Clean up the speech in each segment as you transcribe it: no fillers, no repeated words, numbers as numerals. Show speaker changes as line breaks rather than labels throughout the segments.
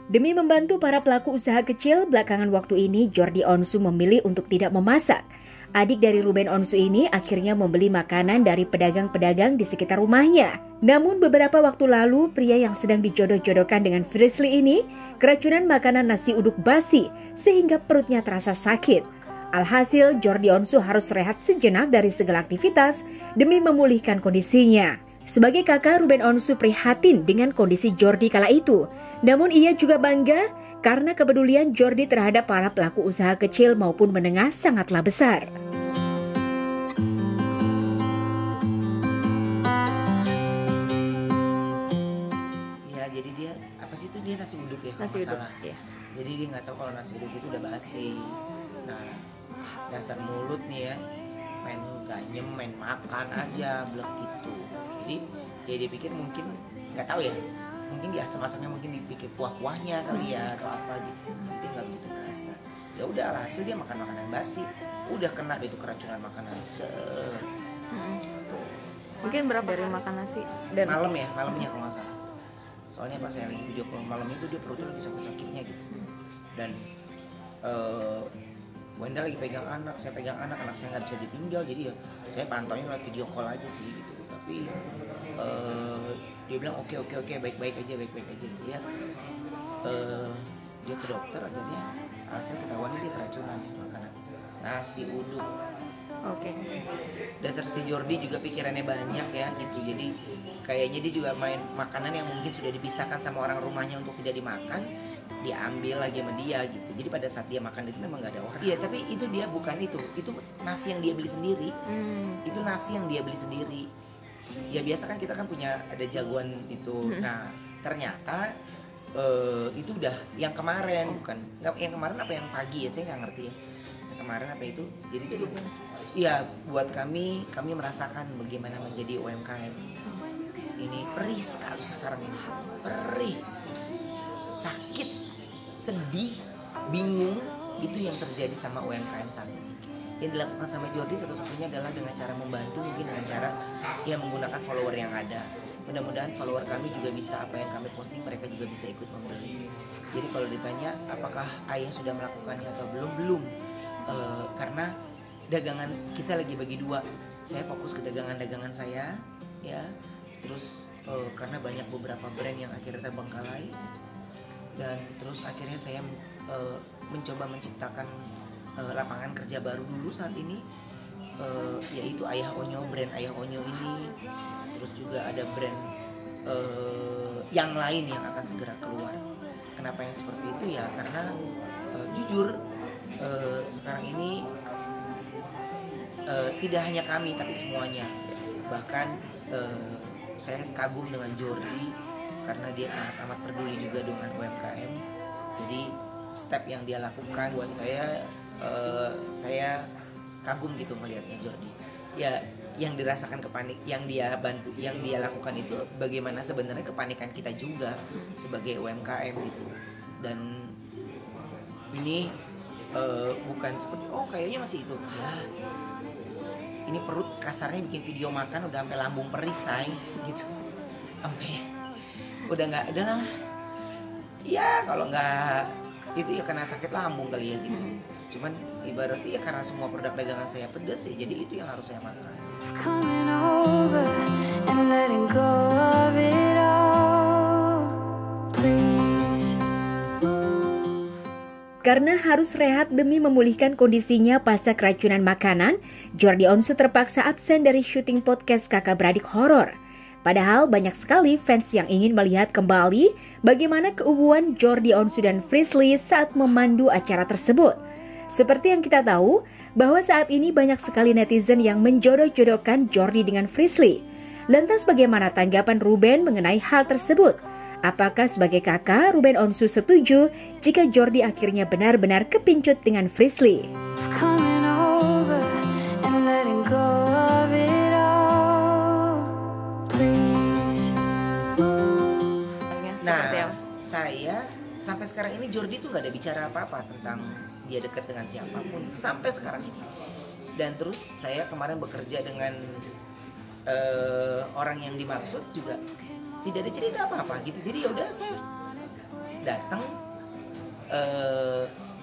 Demi membantu para pelaku usaha kecil, belakangan waktu ini Jordi Onsu memilih untuk tidak memasak. Adik dari Ruben Onsu ini akhirnya membeli makanan dari pedagang-pedagang di sekitar rumahnya. Namun beberapa waktu lalu, pria yang sedang dijodoh-jodohkan dengan Frisley ini keracunan makanan nasi uduk basi sehingga perutnya terasa sakit. Alhasil, Jordi Onsu harus rehat sejenak dari segala aktivitas demi memulihkan kondisinya. Sebagai kakak, Ruben Onsu prihatin dengan kondisi Jordi kala itu. Namun ia juga bangga karena kepedulian Jordi terhadap para pelaku usaha kecil maupun menengah sangatlah besar.
Ya, jadi dia apa sih itu dia nasi uduk ya?
Nasi uduk, ya.
Jadi dia nggak tahu kalau nasi uduk itu udah basi. Nah, dasar mulut nih ya, main ganyem, main makan aja, blek gitu. Jadi ya dia pikir mungkin nggak tahu ya, mungkin di asam-asamnya mungkin dipikir kuah-kuahnya kali ya atau apa gitu. Jadi nggak begitu rasa. Ya udah, alhasil dia makan makanan basi, udah kena itu keracunan makanan.
Mungkin berapa dari makan nasi
Dan malamnya kalau nggak salah. Soalnya pas saya lagi video call malam itu dia perutnya lagi sakit-sakitnya gitu. Dan Wenda lagi pegang anak, saya pegang anak saya nggak bisa ditinggal, jadi ya saya pantauin lewat video call aja sih gitu. Tapi dia bilang oke baik-baik aja dia dia ke dokter, akhirnya hasil ketahuan dia keracunan makanan nasi uduk.
Oke.
Dasar si Jordi juga pikirannya banyak ya gitu, jadi kayaknya dia juga main makanan yang mungkin sudah dipisahkan sama orang rumahnya untuk tidak dimakan, diambil lagi sama dia gitu. Jadi pada saat dia makan itu memang nggak ada orang. Iya, tapi itu dia bukan itu nasi yang dia beli sendiri. Itu nasi yang dia beli sendiri. Ya biasa kan kita kan punya ada jagoan itu. Nah ternyata itu udah yang kemarin, bukan yang kemarin apa yang pagi ya, saya nggak ngerti ya. Yang kemarin apa itu? Jadi iya, buat kami merasakan bagaimana menjadi UMKM. Ini perih sekali sekarang ini, perih, sakit, sedih, bingung, itu yang terjadi sama UMKM saat ini. Yang dilakukan sama Jordi satu-satunya adalah dengan cara membantu, mungkin dengan cara ya menggunakan follower yang ada. Mudah-mudahan follower kami juga bisa, apa yang kami posting mereka juga bisa ikut membeli. Jadi kalau ditanya apakah ayah sudah melakukannya atau belum, karena dagangan kita lagi bagi dua. Saya fokus ke dagangan saya ya, terus karena banyak beberapa brand yang akhirnya terbengkalai, dan terus akhirnya saya mencoba menciptakan lapangan kerja baru dulu saat ini, yaitu Ayah Onyo, brand Ayah Onyo ini. Terus juga ada brand yang lain yang akan segera keluar. Kenapa yang seperti itu ya, karena jujur sekarang ini tidak hanya kami tapi semuanya. Bahkan saya kagum dengan Jordi karena dia sangat amat peduli juga dengan UMKM. Jadi step yang dia lakukan buat saya kagum gitu melihatnya Jordi. Ya, yang dirasakan yang dia bantu, yang dia lakukan itu bagaimana sebenarnya kepanikan kita juga sebagai UMKM gitu. Dan ini bukan seperti kayaknya masih itu. Ya, ini perut kasarnya bikin video makan udah sampai lambung perih gitu. Sampai udahlah. Ya kalau nggak itu ya karena sakit lambung kali ya gitu. Cuman ibaratnya ya karena semua produk dagangan saya pedas ya, jadi itu yang harus saya makan.
Karena harus rehat demi memulihkan kondisinya pasca keracunan makanan, Jordi Onsu terpaksa absen dari syuting podcast Kakak Beradik Horor. Padahal banyak sekali fans yang ingin melihat kembali bagaimana keuuan Jordi Onsu dan Frisley saat memandu acara tersebut. Seperti yang kita tahu, bahwa saat ini banyak sekali netizen yang menjodoh-jodohkan Jordi dengan Frisley. Lantas bagaimana tanggapan Ruben mengenai hal tersebut? Apakah sebagai kakak, Ruben Onsu setuju jika Jordi akhirnya benar-benar kepincut dengan Frisley?
Nah, saya sampai sekarang ini Jordi tuh gak ada bicara apa-apa tentang dia dekat dengan siapapun sampai sekarang ini. Dan terus saya kemarin bekerja dengan orang yang dimaksud juga tidak ada cerita apa-apa gitu. Jadi ya udah, saya datang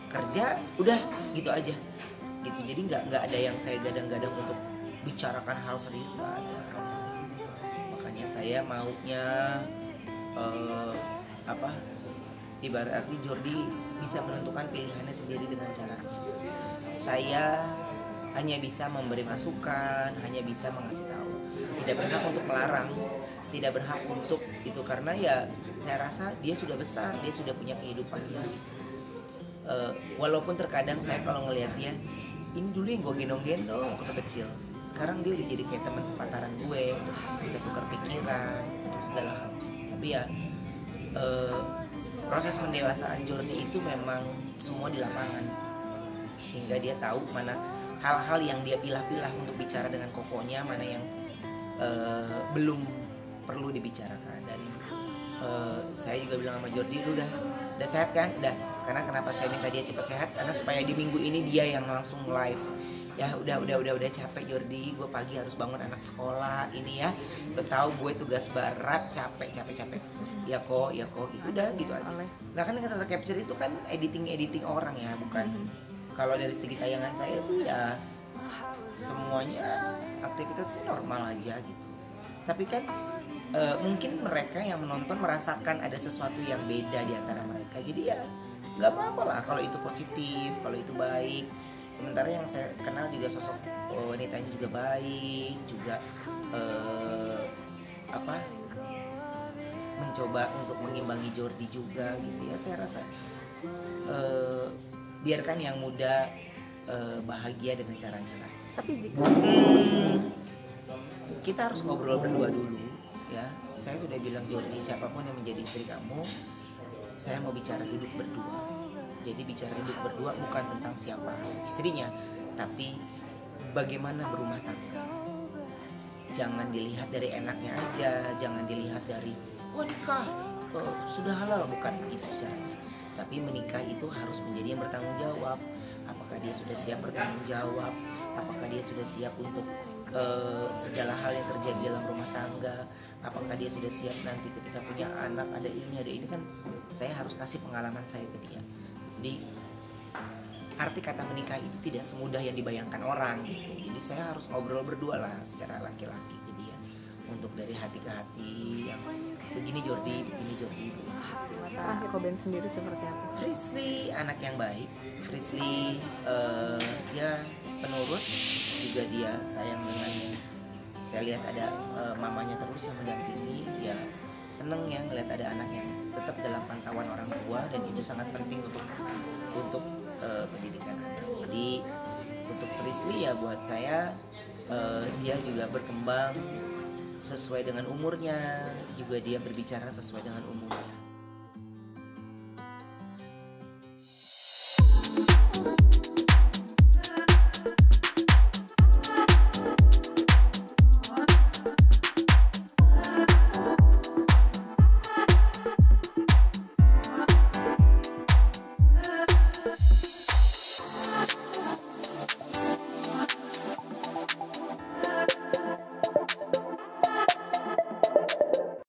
kerja udah gitu aja gitu. Jadi nggak ada yang saya gadang-gadang untuk bicarakan hal serius, nggak ada. Makanya saya maunya ibarat arti Jordi bisa menentukan pilihannya sendiri dengan cara saya hanya bisa memberi masukan, hanya bisa mengasih tahu, tidak berhak untuk melarang, tidak berhak untuk itu, karena ya saya rasa dia sudah besar, dia sudah punya kehidupannya gitu. Walaupun terkadang saya kalau ngelihat dia, ini dulu yang gue gendong-gendong waktu kecil, sekarang dia udah jadi kayak teman sepantaran gue, bisa tukar pikiran untuk segala hal. Tapi ya proses pendewasaan Jordi itu memang semua di lapangan, sehingga dia tahu mana hal-hal yang dia pilah-pilah untuk bicara dengan kokonya, mana yang belum perlu dibicarakan. Dan saya juga bilang sama Jordi, lu udah sehat kan? Udah. Karena kenapa saya minta dia cepat sehat? Karena supaya di minggu ini dia yang langsung live. Ya udah capek Jordi, gue pagi harus bangun anak sekolah ini ya. Lo tahu gue tugas berat, capek. Ya kok gitu udah gitu aja. Nah kan kata capture itu kan editing orang ya, bukan. Kalau dari segi tayangan saya sih ya semuanya aktivitasnya normal aja gitu. Tapi kan mungkin mereka yang menonton merasakan ada sesuatu yang beda di antara mereka. Jadi ya nggak apa-apa lah kalau itu positif, kalau itu baik. Sementara yang saya kenal juga sosok wanitanya juga baik, juga mencoba untuk mengimbangi Jordi juga gitu ya. Saya rasa biarkan yang muda bahagia dengan caranya lah.
Tapi jika
kita harus ngobrol berdua dulu ya. Saya sudah bilang Jordi, siapapun yang menjadi istri kamu, saya mau bicara hidup berdua. Jadi bicara hidup berdua bukan tentang siapa istrinya, tapi bagaimana berumah tangga. Jangan dilihat dari enaknya aja, jangan dilihat dari wah nikah sudah halal, bukan begitu caranya. Tapi menikah itu harus menjadi yang bertanggung jawab. Apakah dia sudah siap bertanggung jawab? Apakah dia sudah siap untuk segala hal yang terjadi dalam rumah tangga? Apakah dia sudah siap nanti ketika punya anak, ada ini kan saya harus kasih pengalaman saya ke dia. Jadi arti kata menikah itu tidak semudah yang dibayangkan orang gitu. Jadi saya harus ngobrol berdua lah secara laki-laki ke dia, untuk dari hati ke hati yang begini Jordi.
mata Koben sendiri seperti apa?
Frisly anak yang baik, Frisly dia penurut, juga dia sayang dengan, saya lihat ada mamanya terus yang mendampingi, ya seneng ya ngeliat ada anak yang tetap dalam pantauan orang tua, dan itu sangat penting untuk pendidikan anak. Jadi untuk Frisly ya buat saya dia juga berkembang sesuai dengan umurnya, juga dia berbicara sesuai dengan umurnya.